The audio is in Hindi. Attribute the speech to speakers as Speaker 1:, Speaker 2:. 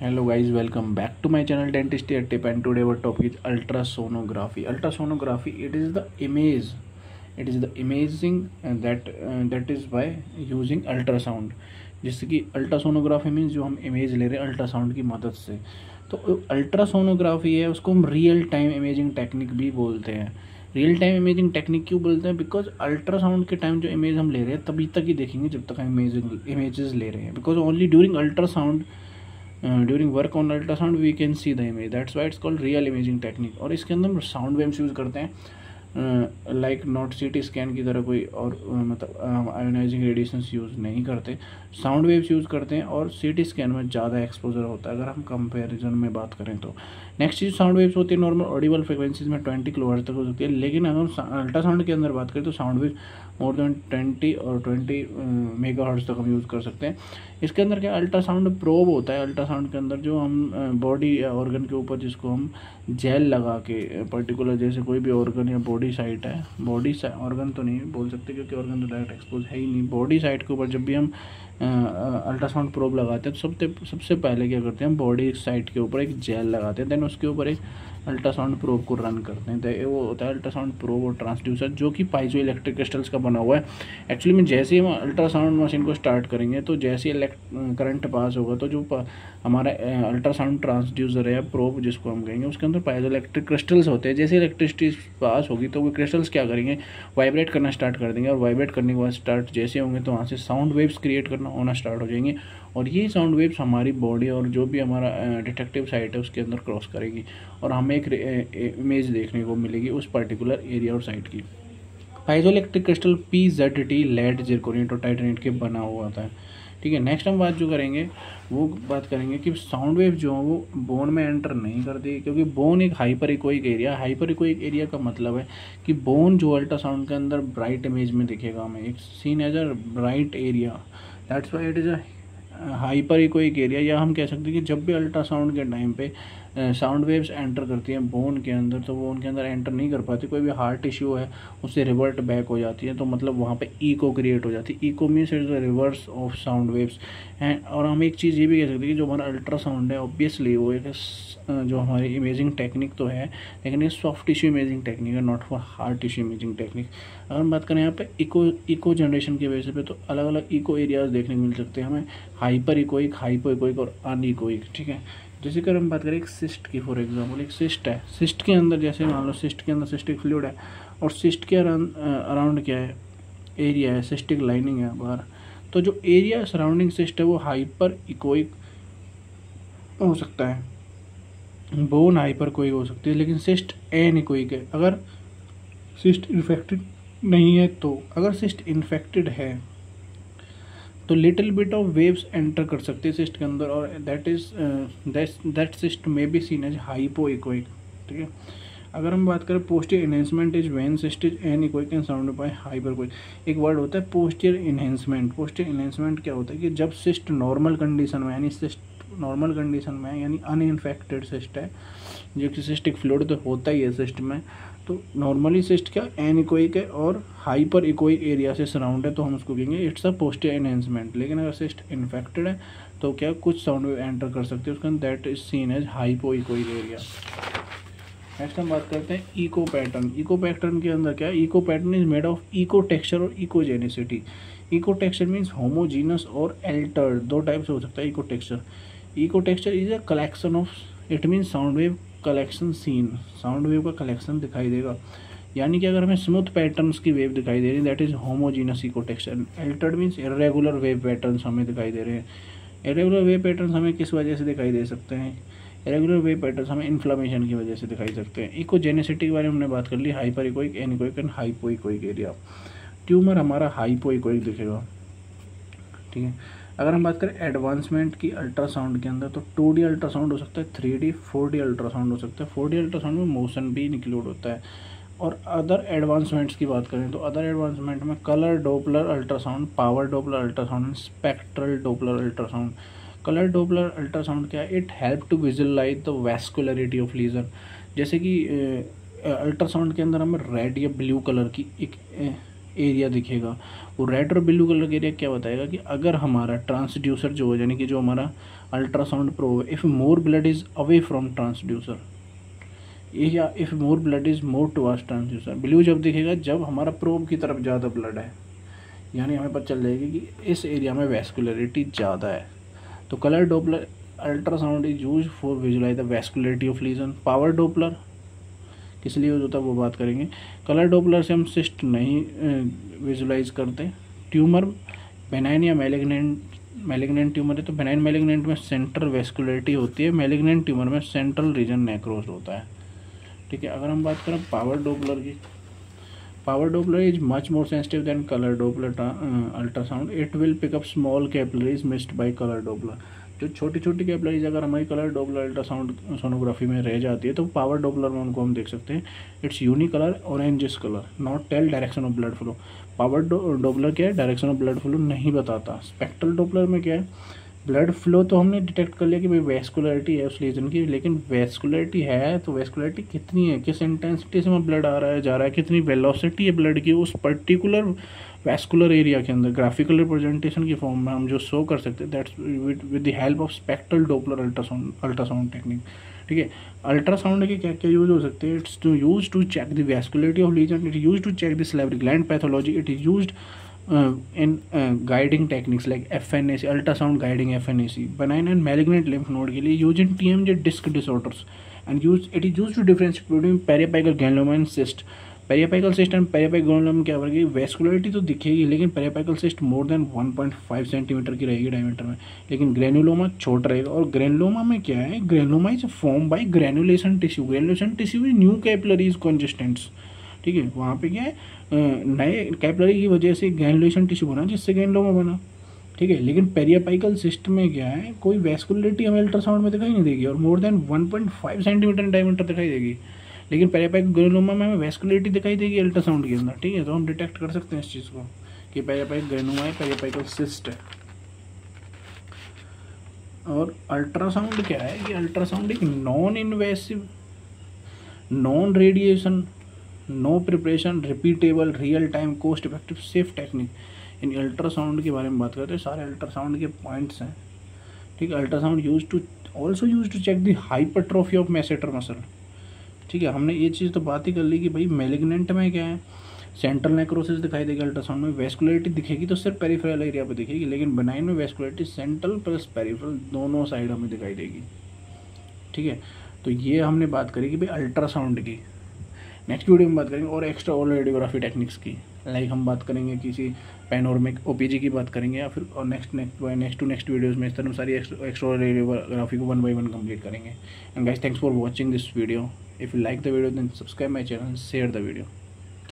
Speaker 1: Hello guys, welcome back to my channel Dentist Ear Tip, and today our topic is ultrasonography. Ultrasonography, it is the image, it is the imaging that is by using ultrasound. जैसे कि अल्ट्रासोनोग्राफी मीन्स जो हम इमेज ले रहे हैं अल्ट्रासाउंड की मदद से, तो अल्ट्रासोनोग्राफी है उसको हम रियल टाइम इमेजिंग टेक्निक भी बोलते हैं। रियल टाइम इमेजिंग टेक्निक क्यों बोलते हैं? बिकॉज अल्ट्रासाउंड के टाइम जो इमेज हम ले रहे हैं तभी तक ही देखेंगे जब तक हम इमेजेस ले रहे हैं, because only during ultrasound during work on ultrasound we can see the image, that's why it's called real imaging technique. और इसके अंदर हम साउंड वेव्स यूज़ करते हैं, लाइक नॉट सीटी स्कैन की तरह कोई और मतलब आयोनाइजिंग रेडिएशंस यूज़ नहीं करते, साउंड वेव्स यूज़ करते हैं। और सीटी स्कैन में ज़्यादा एक्सपोजर होता है अगर हम कंपैरिजन में बात करें तो। नेक्स्ट चीज़ साउंड वेव्स होती है नॉर्मल ऑडिबल फ्रिक्वेंसीज में 20 किलोहर्ट्ज़ तक हो सकती है, लेकिन अगर हम अल्ट्रासाउंड के अंदर बात करें तो साउंड वेव मोर देन 20 और 20 मेगाहर्ट्ज़ तक हम यूज़ कर सकते हैं। इसके अंदर क्या अल्ट्रासाउंड प्रोब होता है, अल्ट्रासाउंड के अंदर जो हम बॉडी या ऑर्गन के ऊपर जिसको हम जेल लगा के पर्टिकुलर, जैसे कोई भी ऑर्गन या बॉडी साइट है, ऑर्गन तो नहीं बोल सकते क्योंकि ऑर्गन तो डायरेक्ट एक्सपोज है ही नहीं, बॉडी साइट के ऊपर जब भी हम अल्ट्रासाउंड प्रोब लगाते हैं तो सबसे पहले क्या करते हैं हम बॉडी साइट के ऊपर एक जेल लगाते हैं, देन उसके ऊपर एक अल्ट्रासाउंड प्रोब को रन करते हैं। तो वो होता है अल्ट्रासाउंड प्रोब और ट्रांसड्यूसर, जो कि पाइजो इलेक्ट्रिक क्रिस्टल्स का बना हुआ है। एक्चुअली में जैसे ही हम अल्ट्रासाउंड मशीन को स्टार्ट करेंगे तो जैसे ही करंट पास होगा तो जो हमारा अल्ट्रासाउंड ट्रांसड्यूसर है या प्रोब जिसको हम कहेंगे, उसके अंदर पाइजो इलेक्ट्रिक क्रिस्टल्स होते हैं। जैसे इलेक्ट्रिसिटी पास होगी तो वो क्रिस्टल्स क्या करेंगे, वाइब्रेट करना स्टार्ट कर देंगे, और वाइब्रेट करने के बाद स्टार्ट जैसे होंगे तो वहाँ से साउंड वेव्स क्रिएट करना होना स्टार्ट हो जाएंगे, और ये साउंड वेव्स हमारी बॉडी और जो भी हमारा डिटेक्टिव साइट है उसके अंदर क्रॉस करेगी, और हमें एक इमेज देखने को मिलेगी उस पर्टिकुलर एरिया और साइट की। पाइजोइलेक्ट्रिक क्रिस्टल PZT लेड जिरकोनियम और टाइटेनेट के बना हुआ था। ठीक है, नेक्स्ट हम बात जो करेंगे वो बात करेंगे कि साउंड वेव जो है वो बोन में एंटर नहीं करती, क्योंकि बोन एक hyper echoic area, hyper echoic area का मतलब है कि बोन जो अल्ट्रासाउंड के अंदर ब्राइट इमेज में दिखेगा हमें, एक seen as a bright area, that's why it is a hyper echoic area. या हम कह सकते हैं कि जब भी अल्ट्रासाउंड के टाइम पे साउंड वेव्स एंटर करती हैं बोन के अंदर, तो वो उनके अंदर एंटर नहीं कर पाती, कोई भी हार्ट इश्यू है उससे रिवर्ट बैक हो जाती है, तो मतलब वहाँ पे इको क्रिएट हो जाती है। Echo means is the reverse of sound waves हैं। और हम एक चीज़ ये भी कह सकते हैं कि जो हमारा अल्ट्रासाउंड है ऑब्वियसली वो एक जो हमारी इमेजिंग टेक्निक तो है, लेकिन ये सॉफ्ट टिश्यू इमेजिंग टेक्निक है, not for hard tissue imaging technique. अगर हम बात करें यहाँ पे इको जनरेशन की बेसिस पे, तो अलग अलग इको एरियाज देखने को मिल सकते हैं हमें, हाइपर इकोइक, हाइपो इकोइक और अनइकोइक। ठीक है, जैसे कि हम बात करें एक सिस्ट की, फॉर एग्जांपल एक सिस्ट है, सिस्ट के अंदर जैसे मान लो सिस्ट के अंदर सिस्टिक फ्लूइड है, और सिस्ट के अराउंड क्या है, एरिया है, सिस्टिक लाइनिंग है बाहर, तो जो एरिया सराउंडिंग सिस्ट है वो हाइपर इकोइक हो सकता है, बोन हाइपर कोइक हो सकती है, लेकिन सिस्ट एनिकोइक है अगर सिस्ट इन्फेक्टेड नहीं है तो। अगर सिस्ट इन्फेक्टेड है तो little bit of waves enter कर सकते हैं सिस्ट के अंदर, और that cyst may be seen as hypo echoic. ठीक है, अगर हम बात करें posterior enhancement is when cyst is anechoic and surrounded by hyperechoic. एक वर्ड होता है पोस्टियर इनहेंसमेंट। पोस्टियर इनहेंसमेंट क्या होता है कि जब सिस्ट नॉर्मल कंडीशन में, यानी सिस्ट नॉर्मल कंडीशन में यानी अनइन्फेक्टेड सिस्ट है, जो कि सिस्टिक फ्लूइड तो होता ही है सिस्ट में, तो नॉर्मली सिस्ट क्या एनिकोइक है और हाइपर इकोइक एरिया से सराउंड है, तो हम उसको कहेंगे इट्स अ पोस्टियर इनहेंसमेंट। लेकिन अगर सिस्ट इन्फेक्टेड है तो क्या कुछ साउंड वेव एंटर कर सकते हैं उसके अंदर, that is seen as hypo echoic area. Next हम बात करते हैं इको पैटर्न। इको पैटर्न के अंदर क्या है, echo pattern is made of echo texture और echogenicity. Echo texture means homogeneous और एल्टर्ड, दो टाइप से हो सकता है echo texture. Echo texture is a collection of, it means sound wave collection seen, sound wave का कलेक्शन दिखाई देगा, यानी कि अगर हमें स्मूथ पैटर्न्स की वेव दिखाई दे रही है that is homogeneous echo texture. Altered means irregular wave patterns हमें दिखाई दे रहे हैं। इरेगुलर वेव पैटर्न्स हमें किस वजह से दिखाई दे सकते हैं, इरेगुलर वेव पैटर्न्स हमें इन्फ्लेमेशन की वजह से दिखाई सकते हैं। इकोजेनिसिटी के बारे में हमने बात कर ली, hyper echoic, anechoic and hypo echoic area. Tumour हमारा हाइपो इकोइक दिखेगा। ठीक है, अगर हम बात करें एडवांसमेंट की अल्ट्रासाउंड के अंदर, तो 2D अल्ट्रासाउंड हो सकता है, 3D 4D अल्ट्रासाउंड हो सकता है। 4D अल्ट्रासाउंड में मोशन भी इंक्लूड होता है। और अदर एडवांसमेंट्स की बात करें तो अदर एडवांसमेंट में colour Doppler ultrasound, power Doppler ultrasound, spectral Doppler ultrasound. Colour Doppler ultrasound क्या है, it help to visualise the vascularity of lesion. जैसे कि अल्ट्रासाउंड के अंदर हमें रेड या ब्लू कलर की एक एरिया दिखेगा। वो रेड और ब्लू कलर का एरिया क्या बताएगा कि अगर हमारा ट्रांसड्यूसर जो है, यानी कि जो हमारा ultrasound probe, if more blood is away from transducer, या if more blood is more towards transducer. Blue जब दिखेगा जब हमारा प्रोब की तरफ ज़्यादा ब्लड है, यानी हमें पता चल जाएगी कि इस एरिया में वैस्कुलरिटी ज़्यादा है। तो colour Doppler ultrasound is use for visualise the vascularity of lesion. Power Doppler किस लिए यूज होता है वो बात करेंगे। कलर डोपलर से हम सिस्ट नहीं विजुलाइज करते। ट्यूमर बेनाइन या मैलिग्नेंट ट्यूमर है तो बेनाइन मैलिग्नेंट में सेंट्रल वैस्कुलरिटी होती है, मैलिग्नेंट ट्यूमर में सेंट्रल रीजन नेक्रोज होता है। ठीक है, अगर हम बात करें पावर डोपलर की, power Doppler is much more sensitive than colour Doppler ultrasound. It will pick up small capillaries missed by colour Doppler. जो छोटी छोटी कैपिलरीज अगर हमारी कलर डोपलर अल्ट्रासाउंड सोनोग्राफी में रह जाती है तो पावर डोपलर में उनको हम देख सकते हैं। It's unicolour orangish colour, not tell direction of blood flow. Power Doppler क्या है, डायरेक्शन ऑफ ब्लड फ्लो नहीं बताता। स्पेक्ट्रल डोपलर में क्या है, ब्लड फ्लो तो हमने डिटेक्ट कर लिया कि भाई वैस्कुलरिटी है उस लीजन की, लेकिन वैस्कुलरिटी है तो वैस्कुलरिटी कितनी है, किस इंटेंसिटी से में ब्लड आ रहा है जा रहा है, कितनी वेलोसिटी है ब्लड की उस पर्टिकुलर वैस्कुलर एरिया के अंदर, ग्राफिकल रिप्रेजेंटेशन की फॉर्म में हम जो शो कर सकते हैं, that's with the help of spectral Doppler ultrasound technique. ठीक है, अल्ट्रासाउंड के क्या क्या यूज हो सकते हैं। It's to use to check the vascularity of lesion, it use to check the salivary gland pathology, it is used in guiding techniques like FNAC, ultrasound guiding FNAC, benign and malignant lymph node के लिए used in TMJ disc disorders, and it is used to differentiate between periapical granuloma and cyst. Periapical cyst and periapical granuloma क्या करेगी, वैस्कुलरिटी तो दिखेगी लेकिन periapical cyst more than 1.5 centimetre की रहेगी डायमीटर में, लेकिन ग्रेनुलोमा छोटा रहेगा। और ग्रेनुलोमा में क्या है, granuloma is form by granulation tissue, granulation tissue is new capillaries consistents. ठीक है, वहाँ पे क्या है, नए कैपिलरी की वजह से ग्रेनुलेशन टिश्यू बना जिससे ग्रेनुलोमा बना। ठीक है, लेकिन पेरियापाइकल सिस्ट में क्या है, कोई वैस्कुलरिटी हमें अल्ट्रासाउंड में दिखाई नहीं देगी और मोर देन 1.5 सेंटीमीटर डायमीटर दिखाई देगी, लेकिन पेरियापाइकल ग्रेनुलोमा में हमें वैस्कुलरिटी दिखाई देगी अल्ट्रासाउंड के अंदर। ठीक है, तो हम डिटेक्ट कर सकते हैं इस चीज़ को कि पेरियापाइकल ग्रेनुलोमा है, पेरियापाइकल सिस्ट है। और अल्ट्रासाउंड क्या है कि अल्ट्रासाउंड एक non invasive, non radiation, no preparation, repeatable, real time, cost effective, safe technique. इन अल्ट्रासाउंड के बारे में बात करते हैं, सारे अल्ट्रासाउंड के पॉइंट्स हैं। ठीक है, ultrasound use to check the hypertrophy of masseter muscle. ठीक है, हमने ये चीज़ तो बात ही कर ली कि भाई मैलिग्नेंट में क्या है, सेंट्रल नेक्रोसिस दिखाई देगी अल्ट्रासाउंड में, वैस्कुलरिटी दिखेगी तो सिर्फ पेरिफेरल एरिया पे दिखेगी, लेकिन बेनाइन में वैस्कुलरिटी सेंट्रल प्लस पेरिफेरल दोनों साइड हमें दिखाई देगी। ठीक है, तो ये हमने बात करी कि भाई अल्ट्रासाउंड की। नेक्स्ट वीडियो में बात करेंगे और एक्स्ट्रा ओरल रेडियोग्राफी टेक्निक्स की, लाइक हम बात करेंगे किसी पैनोरमिक ओपीजी की बात करेंगे, या फिर और नेक्स्ट वीडियोस में इस तरह सारी एक्स्ट्रा ओरल रेडियोग्राफी को 1 by 1 कंप्लीट करेंगे। And guys, thanks for watching this video. If you like the video then subscribe my channel, share the video.